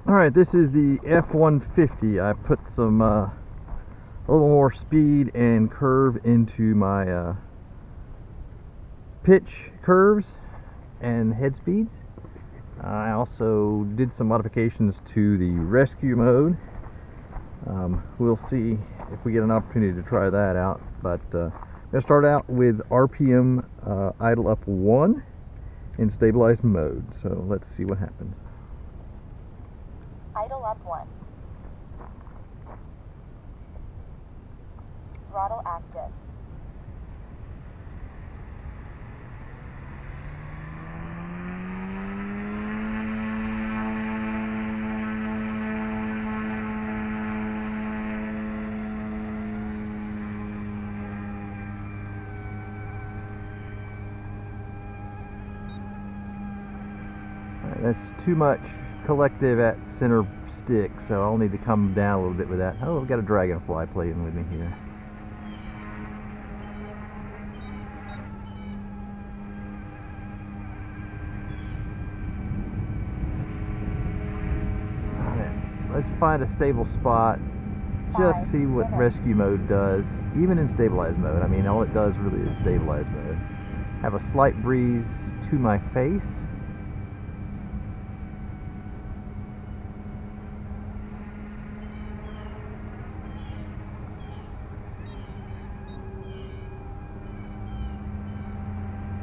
Alright, this is the F150. I put some a little more speed and curve into my pitch curves and head speeds. I also did some modifications to the rescue mode. We'll see if we get an opportunity to try that out, but I'm going to start out with RPM idle up 1 in stabilized mode, so let's see what happens. Idle up 1. Throttle active. That's too much collective at center stick, so I'll need to come down a little bit with that. Oh, I've got a dragonfly playing with me here. Alright, let's find a stable spot. Just see what rescue mode does, even in stabilized mode. I mean, all it does really is stabilized mode. Have a slight breeze to my face.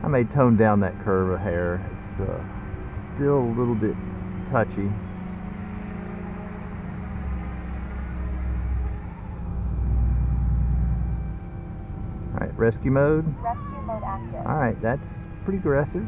I may tone down that curve a hair. It's still a little bit touchy. Alright, rescue mode. Rescue mode active. Alright, that's pretty aggressive.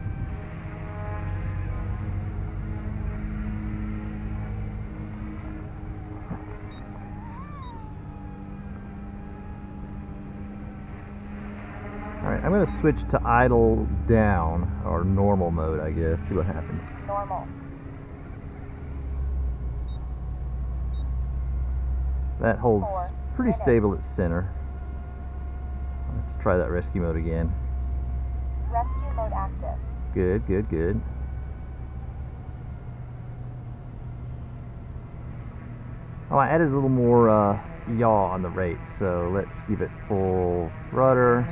Alright, I'm going to switch to idle down, or normal mode, I guess. See what happens. Normal. That holds pretty stable at center. Let's try that rescue mode again. Rescue mode active. Good, good, good. Oh, I added a little more yaw on the rate, so let's give it full rudder.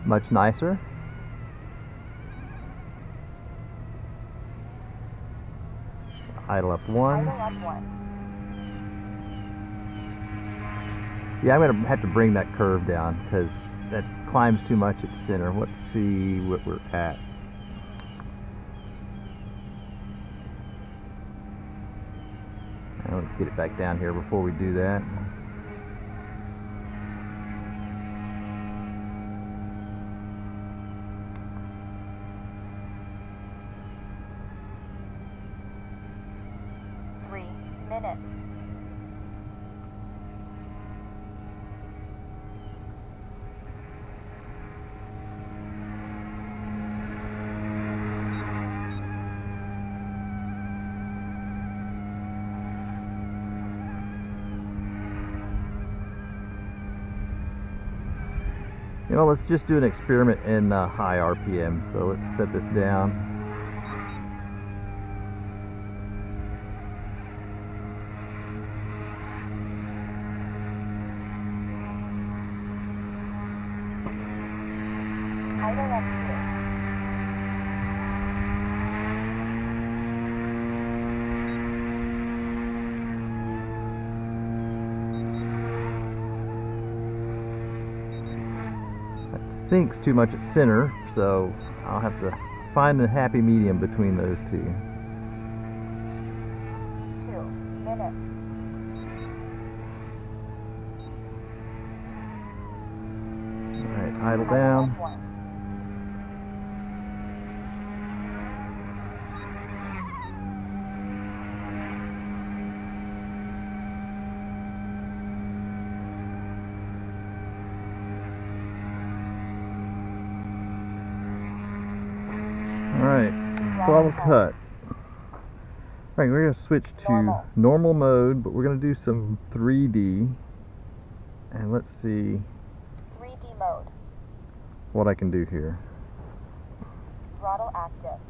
Much nicer. Idle up 1. Idle up 1. Yeah, I'm going to have to bring that curve down because that climbs too much at center. Let's see what we're at. Now let's get it back down here before we do that. Minutes. You know, let's just do an experiment in high RPM. So let's set this down. Idle up 2. That sinks too much at center, so I'll have to find a happy medium between those two. 2 minutes. Alright, idle down. Alright, throttle cut. Alright, we're going to switch to normal mode, but we're going to do some 3D. And let's see 3D mode. what I can do here. Throttle active.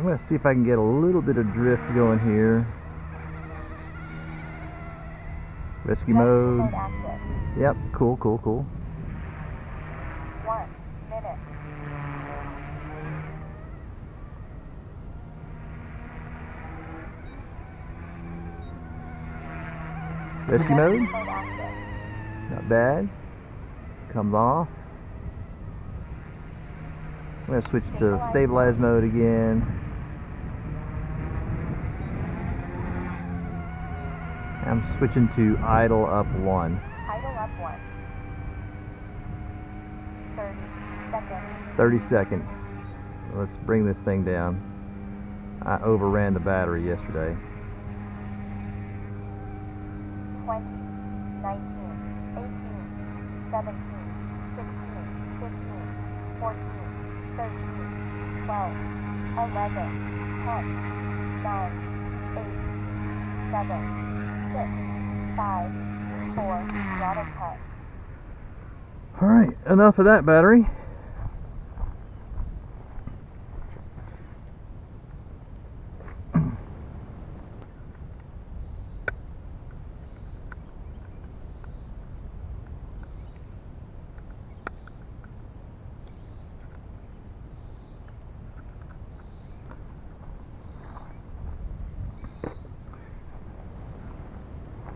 I'm going to see if I can get a little bit of drift going here. Rescue mode. active. Yep, cool. 1 minute. Rescue mode. active. Not bad. Comes off. I'm going to switch to stabilize mode again. I'm switching to idle up 1. Idle up 1. 30 seconds. 30 seconds. Let's bring this thing down. I overran the battery yesterday. 20, 19, 18, 17, 16, 15, 14, 13, 12, 11, 10, 9, 8, 7, 6, 5, 4, throttle cut. Alright, enough of that battery.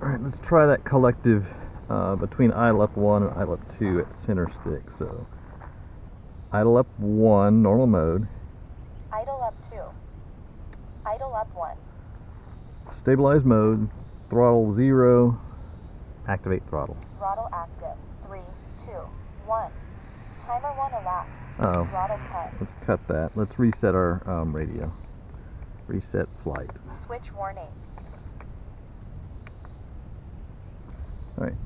Alright, let's try that collective between idle up 1 and idle up 2 at center stick. So, idle up 1, normal mode. Idle up 2. Idle up 1. Stabilize mode, throttle 0, activate throttle. Throttle active. 3, 2, 1. Timer 1 elapsed. Uh-oh. Throttle cut. Let's cut that. Let's reset our radio. Reset flight. Switch warning. Alright.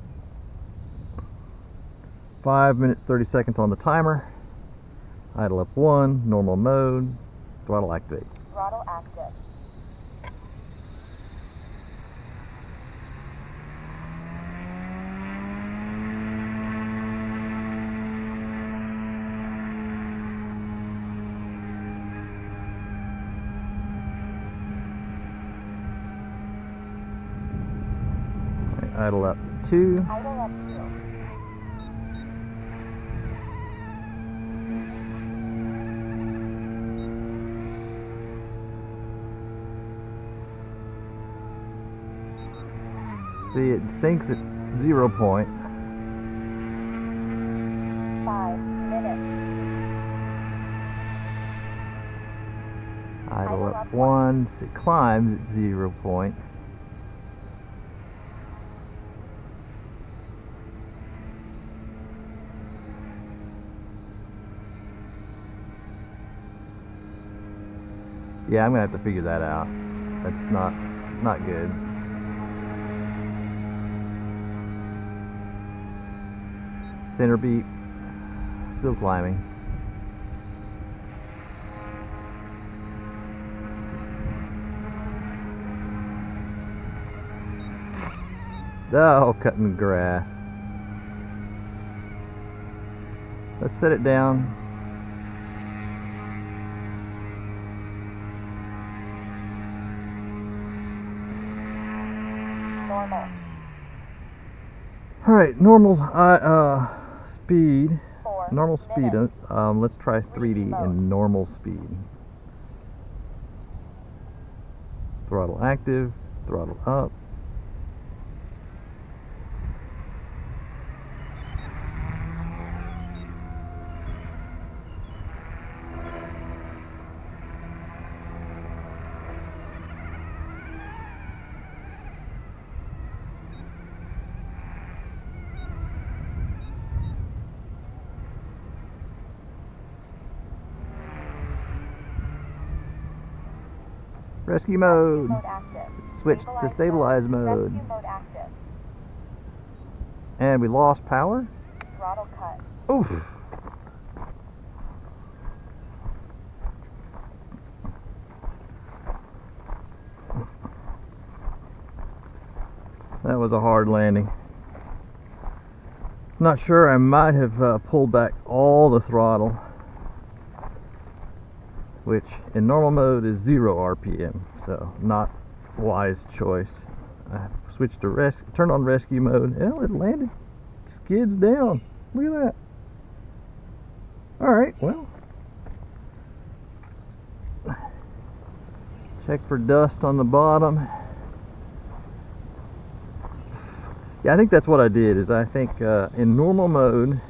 5 minutes 30 seconds on the timer. Idle up 1, normal mode, throttle activate. Throttle active. Idle up 2. Idle up 2. See, it sinks at 0 point. 5 minutes. Idle up 1. It climbs at 0 point. Yeah, I'm gonna have to figure that out. That's not good. Center beat, still climbing. Oh, cutting grass. Let's set it down. Normal. Alright, normal speed. 4 Normal speed. minutes. Let's try 3D in normal speed. Throttle active, throttle up. Rescue mode. Mode active. Switch to stabilize mode. Rescue mode active. And we lost power. Throttle cut. Oof. That was a hard landing. Not sure, I might have pulled back all the throttle which in normal mode is 0 RPM, so not wise choice. I switched to turned on rescue mode. Well, it landed, skids down. Look at that. Alright, well, check for dust on the bottom. Yeah, I think that's what I did, is I think in normal mode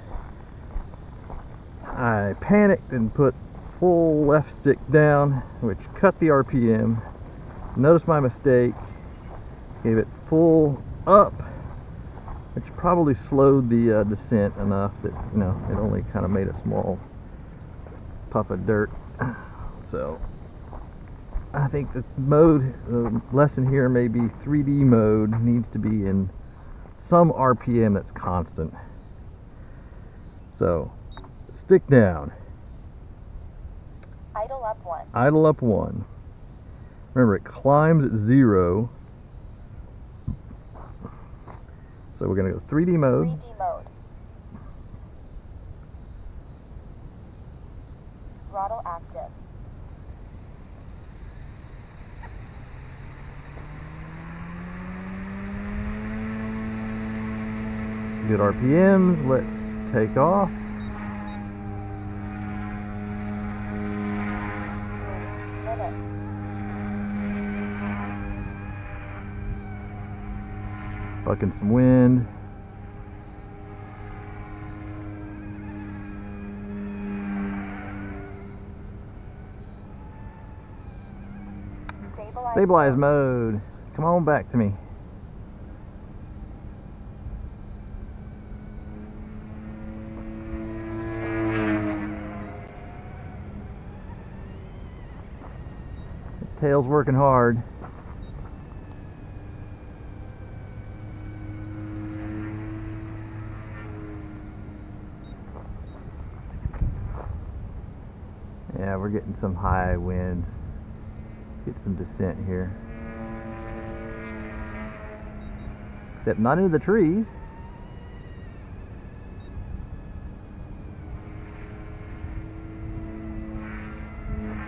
I panicked and put full left stick down, which cut the RPM. Noticed my mistake, gave it full up, which probably slowed the descent enough that, you know, it only kind of made a small puff of dirt. So I think the mode, the lesson here may be 3D mode needs to be in some RPM that's constant. So stick down. Idle up 1. Idle up 1. Remember, it climbs at 0. So we're going to go 3D mode. 3D mode. Throttle active. Good RPMs. Let's take off. 3 minutes. Bucking some wind. Stabilize mode. Come on back to me. The tail's working hard. Yeah, we're getting some high winds. Let's get some descent here. Except not into the trees.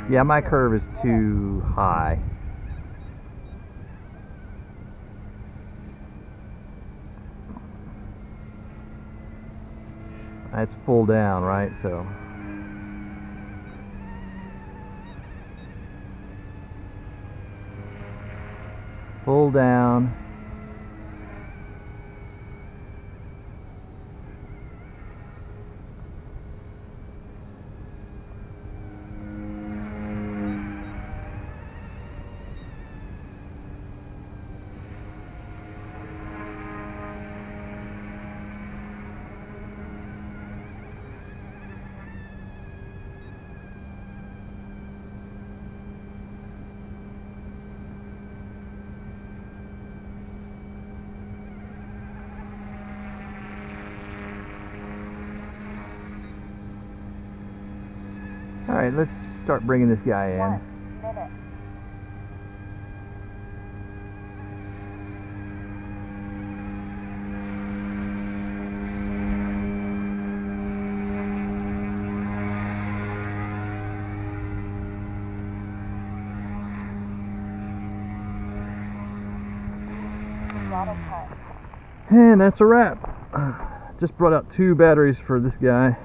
Yeah, my curve is too high. It's full down, right? So full down. All right, let's start bringing this guy in. 1 minute. Throttle cut. And that's a wrap. Just brought out 2 batteries for this guy.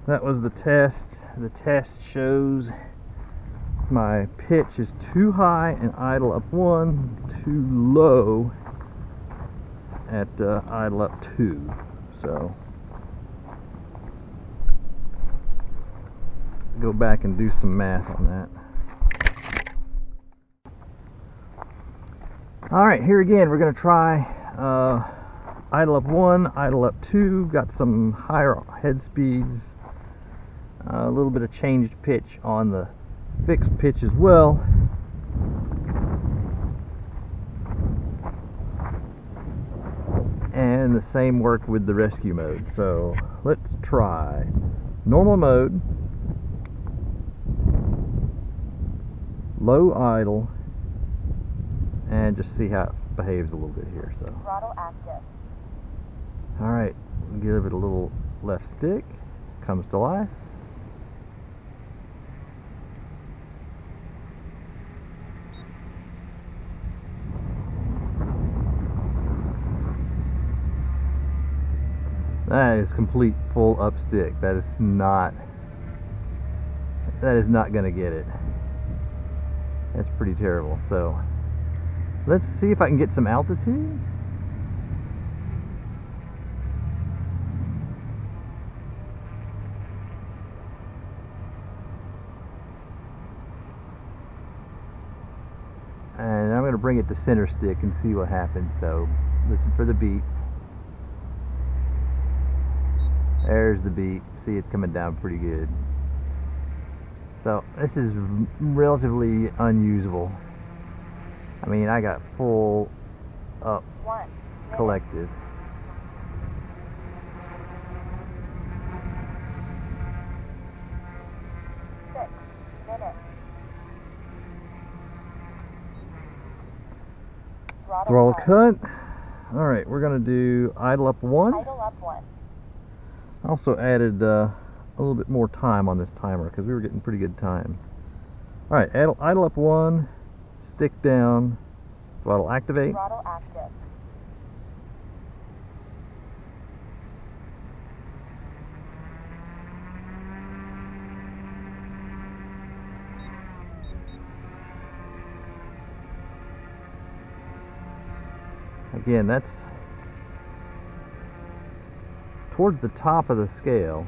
That was the test. The test shows my pitch is too high and idle up 1, too low at idle up 2. So go back and do some math on that. Alright, here again we're going to try idle up 1, idle up 2. Got some higher head speeds. A little bit of changed pitch on the fixed pitch as well. And the same work with the rescue mode. So let's try normal mode, low idle, and just see how it behaves a little bit here. So Throttle active. alright, give it a little left stick, comes to life. That is complete full up stick. That is not going to get it. That's pretty terrible. So let's see if I can get some altitude. And I'm going to bring it to center stick and see what happens. So listen for the beep. There's the beep. See, it's coming down pretty good. So this is relatively unusable. I mean, I got full up collective. Throttle cut. Alright, we're going to do idle up 1. Idle up 1. I also added a little bit more time on this timer because we were getting pretty good times. Alright, idle up 1, stick down, throttle activate. Throttle active. Again, that's towards the top of the scale.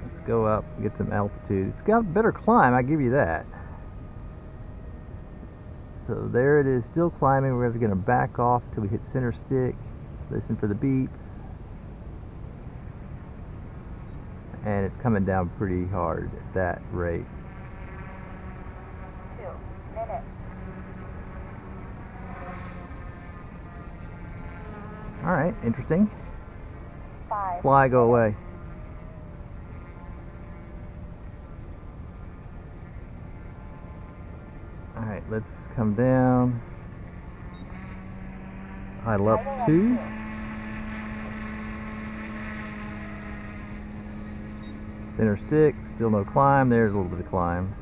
Let's go up and get some altitude. It's got a better climb, I give you that. So there it is, still climbing. We're going to back off till we hit center stick. Listen for the beep. And it's coming down pretty hard at that rate. 2 minutes. Alright, interesting. 5. Fly, go away. Alright, let's come down. Idle up 2. Center stick, still no climb. There's a little bit of climb.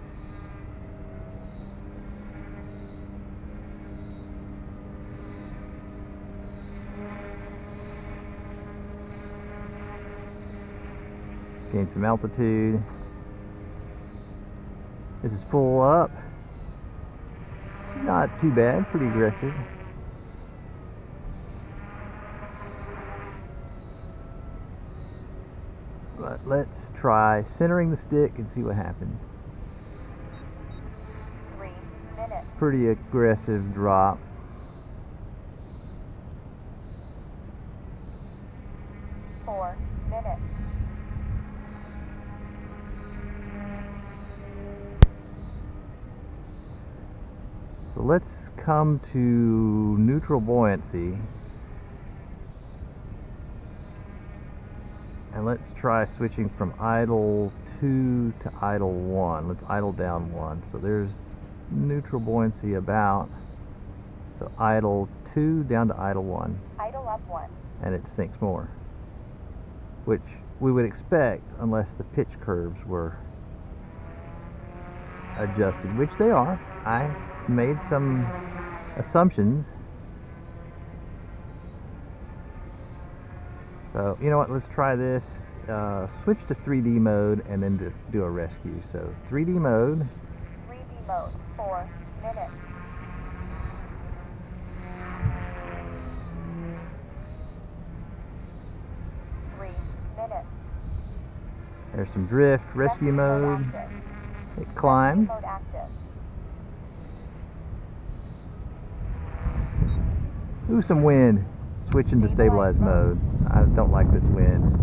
Gain some altitude. This is full up. Not too bad, pretty aggressive. But let's try centering the stick and see what happens. 3 minutes. Pretty aggressive drop. 4 minutes. So let's come to neutral buoyancy. And let's try switching from idle 2 to idle 1. Let's idle down 1. So there's neutral buoyancy about. So idle 2 down to idle 1. Idle up 1. And it sinks more. Which we would expect unless the pitch curves were adjusted, which they are. I made some assumptions. So, you know what, let's try this. Switch to 3D mode and then do a rescue. So, 3D mode. 3D mode. 4 minutes. 3 minutes. There's some drift. Rescue mode. It climbs. Rescue mode active. Ooh, some wind. Switching to stabilized mode. I don't like this wind.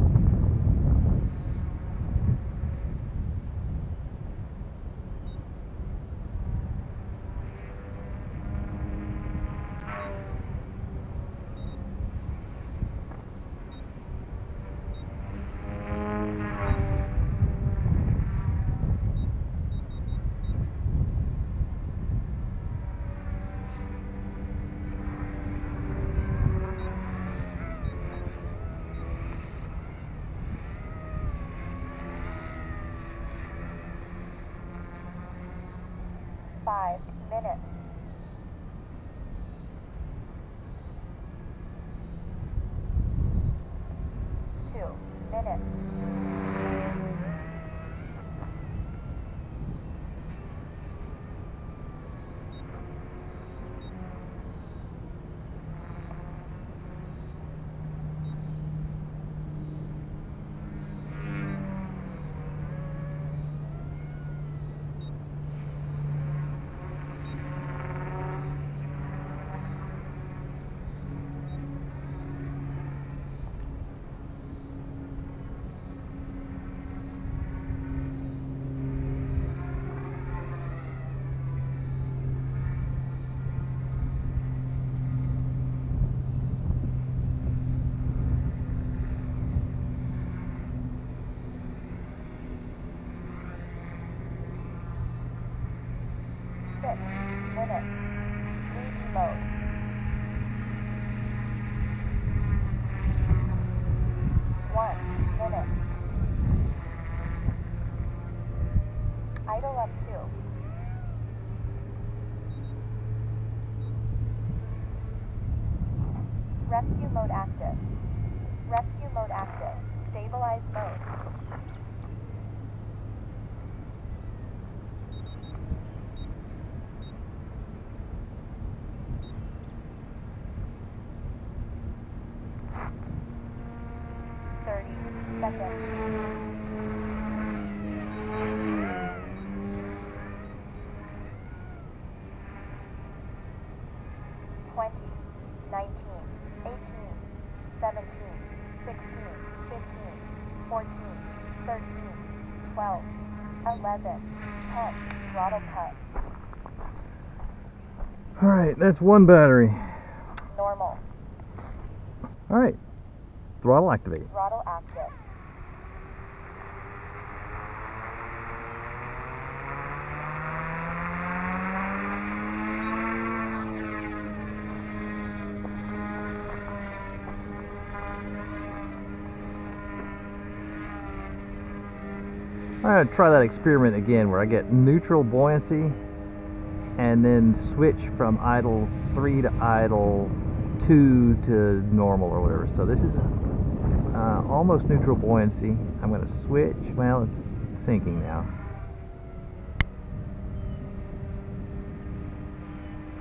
mode. 1 minute. Idle up 2. Rescue mode active. Rescue mode active. Stabilize mode. Seconds. 20, 19, 18, 17, 16, 15, 14, 13, 12, 11, 10. Throttle cut. Alright, that's one battery. Normal. Alright, throttle activate. Throttle active. I'm going to try that experiment again where I get neutral buoyancy and then switch from idle 3 to idle 2 to normal or whatever. So this is almost neutral buoyancy. I'm going to switch. Well, it's sinking now.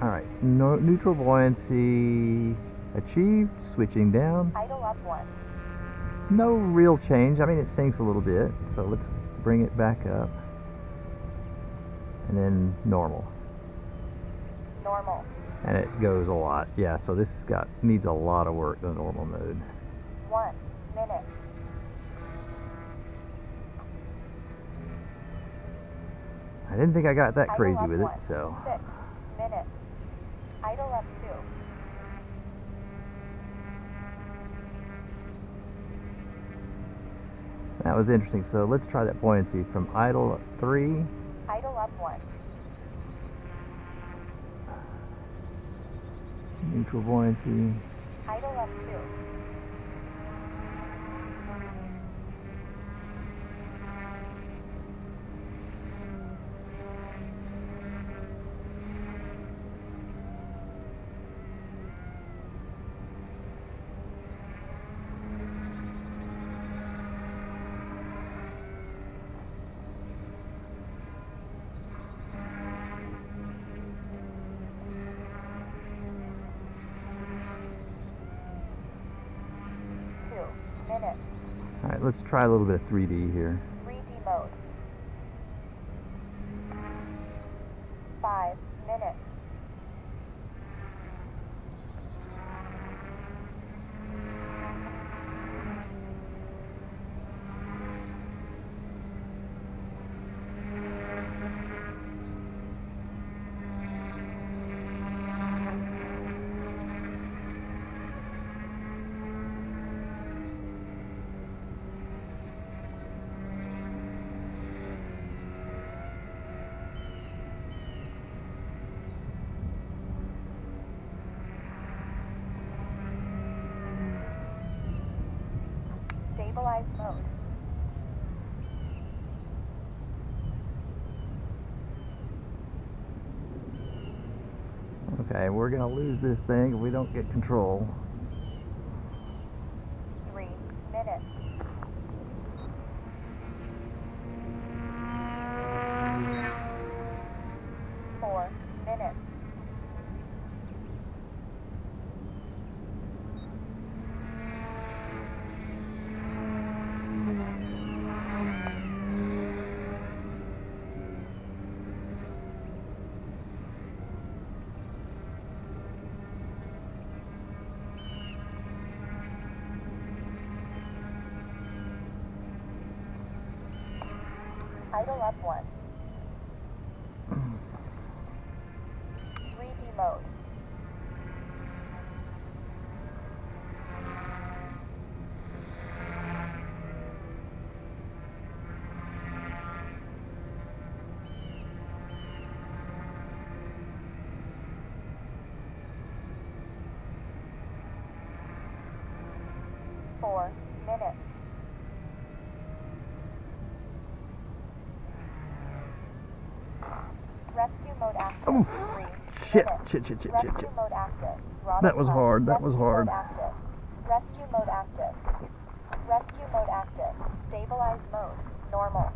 Alright, neutral buoyancy achieved. Switching down. Idle up 1. No real change. I mean, it sinks a little bit. So let's bring it back up. And then normal. Normal. And it goes a lot. Yeah, so this needs a lot of work, the normal mode. 1 minute. I didn't think I got that Idle crazy up with it, 1. so. 6 minutes. Idle up 2. That was interesting. So let's try that buoyancy from idle 3. Idle up 1. Neutral buoyancy. Idle up 2. Minutes. Alright, let's try a little bit of 3D here. 3D mode. 5 minutes. Stabilize mode. Okay, we're going to lose this thing if we don't get control. 3 minutes. 4 minutes. 1. 3D mode. 4 minutes. Rescue mode active. Oof. 3 Shit, minutes. shit, shit, shit, Rescue shit, shit. mode active. Throttle That was pump. hard, that was Rescue hard. Mode active. Rescue mode active. Rescue mode active. Stabilize mode. Normal.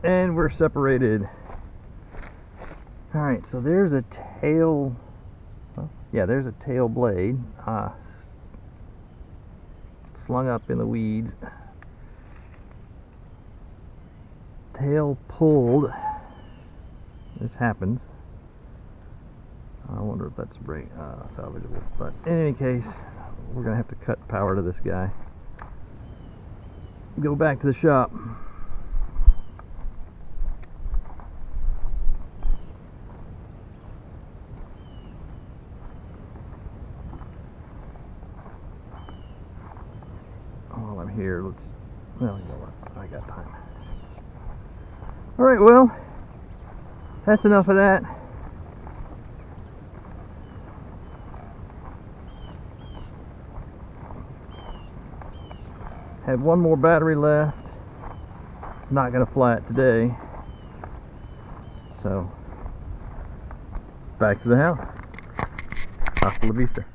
And we're separated. Alright, so there's a tail, well, yeah, there's a tail blade slung up in the weeds. Tail pulled. This happens. I wonder if that's salvageable. But in any case, we're going to have to cut power to this guy. Go back to the shop. While I'm here, well, you know what, I got time. Alright, well, that's enough of that. Have one more battery left. Not gonna fly it today. So, back to the house. Hasta la vista.